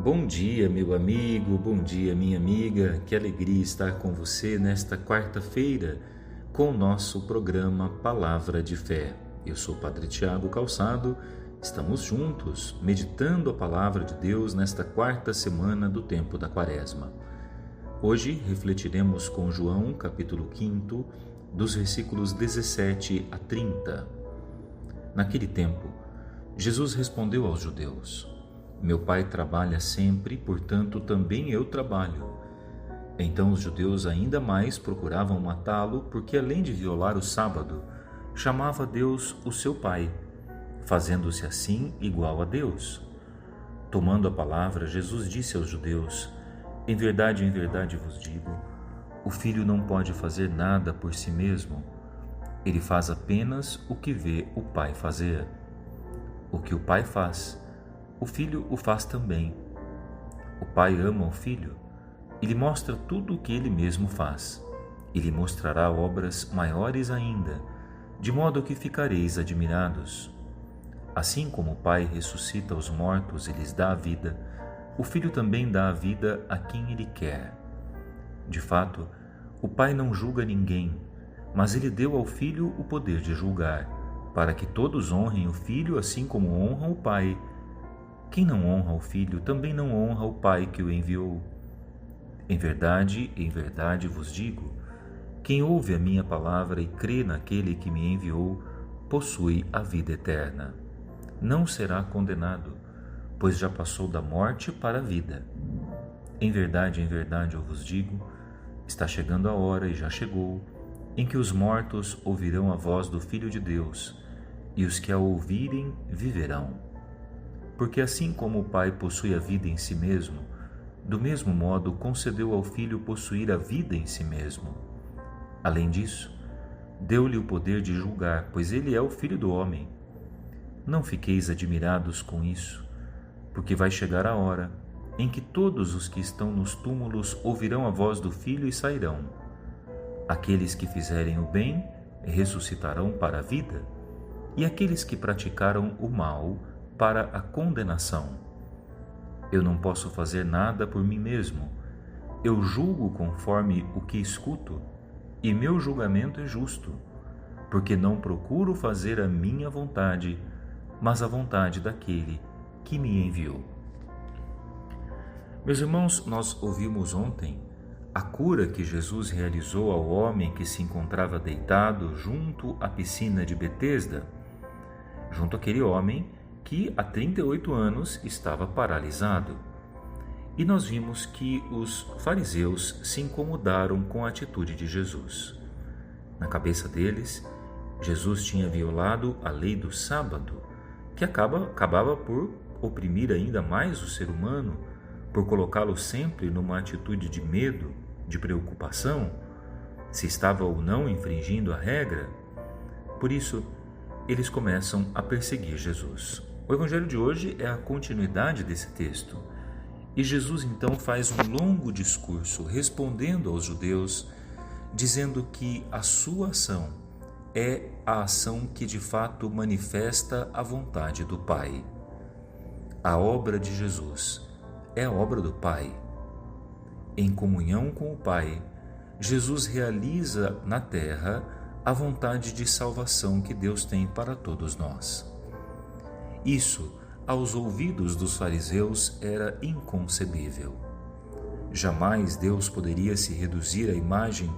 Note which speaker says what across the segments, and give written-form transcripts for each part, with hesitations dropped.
Speaker 1: Bom dia, meu amigo, bom dia, minha amiga. Que alegria estar com você nesta quarta-feira com o nosso programa Palavra de Fé. Eu sou o Padre Tiago Calçado, estamos juntos meditando a Palavra de Deus nesta quarta semana do tempo da Quaresma. Hoje refletiremos com João, capítulo 5, dos versículos 17 a 30. Naquele tempo, Jesus respondeu aos judeus: Meu Pai trabalha sempre, portanto também eu trabalho. Então os judeus ainda mais procuravam matá-lo, porque além de violar o sábado, chamava Deus o seu Pai, fazendo-se assim igual a Deus. Tomando a palavra, Jesus disse aos judeus: em verdade vos digo, o Filho não pode fazer nada por si mesmo. Ele faz apenas o que vê o Pai fazer. O que o Pai faz, o Filho o faz também. O Pai ama o Filho e lhe mostra tudo o que ele mesmo faz. E lhe mostrará obras maiores ainda, de modo que ficareis admirados. Assim como o Pai ressuscita os mortos e lhes dá a vida, o Filho também dá a vida a quem ele quer. De fato, o Pai não julga ninguém, mas ele deu ao Filho o poder de julgar, para que todos honrem o Filho assim como honram o Pai. Quem não honra o Filho também não honra o Pai que o enviou. Em verdade vos digo, quem ouve a minha palavra e crê naquele que me enviou, possui a vida eterna. Não será condenado, pois já passou da morte para a vida. Em verdade eu vos digo, está chegando a hora e já chegou, em que os mortos ouvirão a voz do Filho de Deus, e os que a ouvirem viverão. Porque assim como o Pai possui a vida em si mesmo, do mesmo modo concedeu ao Filho possuir a vida em si mesmo. Além disso, deu-lhe o poder de julgar, pois ele é o Filho do homem. Não fiqueis admirados com isso, porque vai chegar a hora em que todos os que estão nos túmulos ouvirão a voz do Filho e sairão. Aqueles que fizerem o bem ressuscitarão para a vida, e aqueles que praticaram o mal para a condenação. Eu não posso fazer nada por mim mesmo. Eu julgo conforme o que escuto, e meu julgamento é justo, porque não procuro fazer a minha vontade, mas a vontade daquele que me enviou. Meus irmãos, nós ouvimos ontem a cura que Jesus realizou ao homem que se encontrava deitado junto à piscina de Betesda, junto àquele homem que há 38 anos estava paralisado. E nós vimos que os fariseus se incomodaram com a atitude de Jesus. Na cabeça deles, Jesus tinha violado a lei do sábado, que acabava por oprimir ainda mais o ser humano, por colocá-lo sempre numa atitude de medo, de preocupação, se estava ou não infringindo a regra. Por isso, eles começam a perseguir Jesus. O Evangelho de hoje é a continuidade desse texto. E Jesus então faz um longo discurso respondendo aos judeus, dizendo que a sua ação é a ação que de fato manifesta a vontade do Pai. A obra de Jesus é a obra do Pai. Em comunhão com o Pai, Jesus realiza na terra a vontade de salvação que Deus tem para todos nós. Isso, aos ouvidos dos fariseus, era inconcebível. Jamais Deus poderia se reduzir à imagem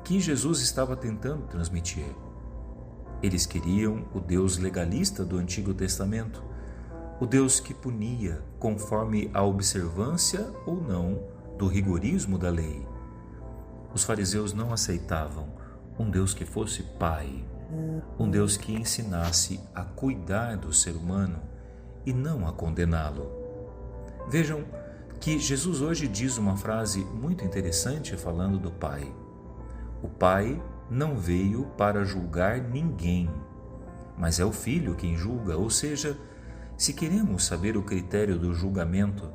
Speaker 1: que Jesus estava tentando transmitir. Eles queriam o Deus legalista do Antigo Testamento, o Deus que punia conforme a observância ou não do rigorismo da lei. Os fariseus não aceitavam um Deus que fosse Pai, um Deus que ensinasse a cuidar do ser humano e não a condená-lo. Vejam que Jesus hoje diz uma frase muito interessante falando do Pai. O Pai não veio para julgar ninguém, mas é o Filho quem julga, ou seja, se queremos saber o critério do julgamento,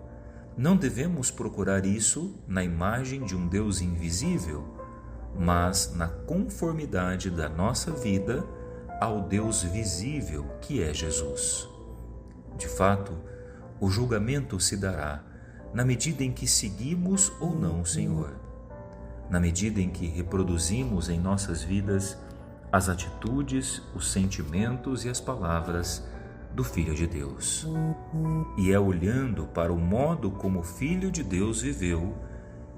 Speaker 1: não devemos procurar isso na imagem de um Deus invisível, mas na conformidade da nossa vida ao Deus visível que é Jesus. De fato, o julgamento se dará na medida em que seguimos ou não o Senhor, na medida em que reproduzimos em nossas vidas as atitudes, os sentimentos e as palavras do Filho de Deus. E é olhando para o modo como o Filho de Deus viveu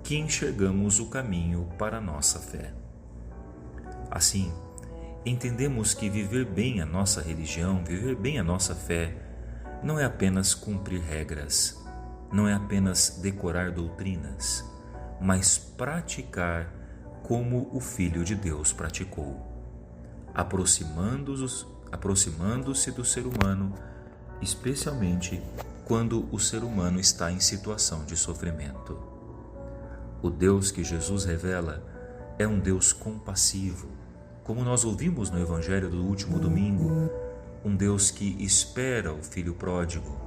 Speaker 1: que enxergamos o caminho para a nossa fé. Assim, entendemos que viver bem a nossa religião, viver bem a nossa fé, não é apenas cumprir regras, não é apenas decorar doutrinas, mas praticar como o Filho de Deus praticou, aproximando-se do ser humano, especialmente quando o ser humano está em situação de sofrimento. O Deus que Jesus revela é um Deus compassivo, como nós ouvimos no Evangelho do último domingo, um Deus que espera o filho pródigo,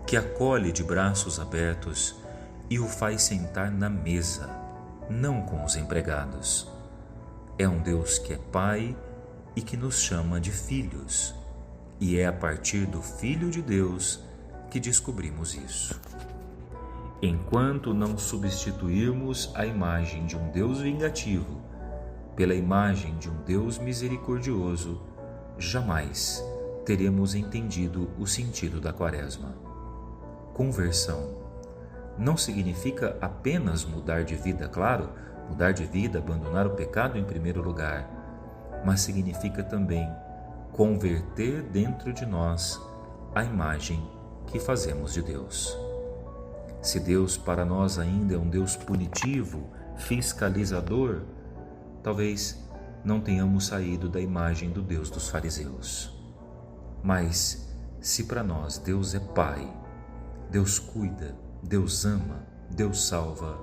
Speaker 1: que acolhe de braços abertos e o faz sentar na mesa, não com os empregados. É um Deus que é Pai e que nos chama de filhos, e é a partir do Filho de Deus que descobrimos isso. Enquanto não substituirmos a imagem de um Deus vingativo pela imagem de um Deus misericordioso, jamais teremos entendido o sentido da Quaresma. Conversão não significa apenas mudar de vida, claro, mudar de vida, abandonar o pecado em primeiro lugar, mas significa também converter dentro de nós a imagem que fazemos de Deus. Se Deus para nós ainda é um Deus punitivo, fiscalizador, talvez não tenhamos saído da imagem do Deus dos fariseus. Mas se para nós Deus é Pai, Deus cuida, Deus ama, Deus salva,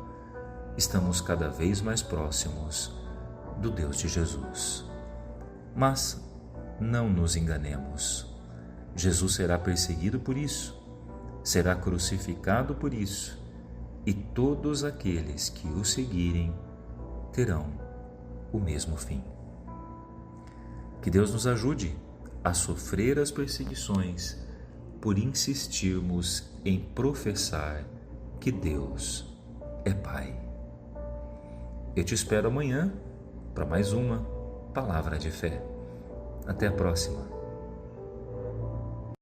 Speaker 1: estamos cada vez mais próximos do Deus de Jesus. Mas não nos enganemos. Jesus será perseguido por isso, será crucificado por isso, e todos aqueles que o seguirem terão o mesmo fim. Que Deus nos ajude a sofrer as perseguições por insistirmos em professar que Deus é Pai. Eu te espero amanhã para mais uma Palavra de Fé. Até a próxima.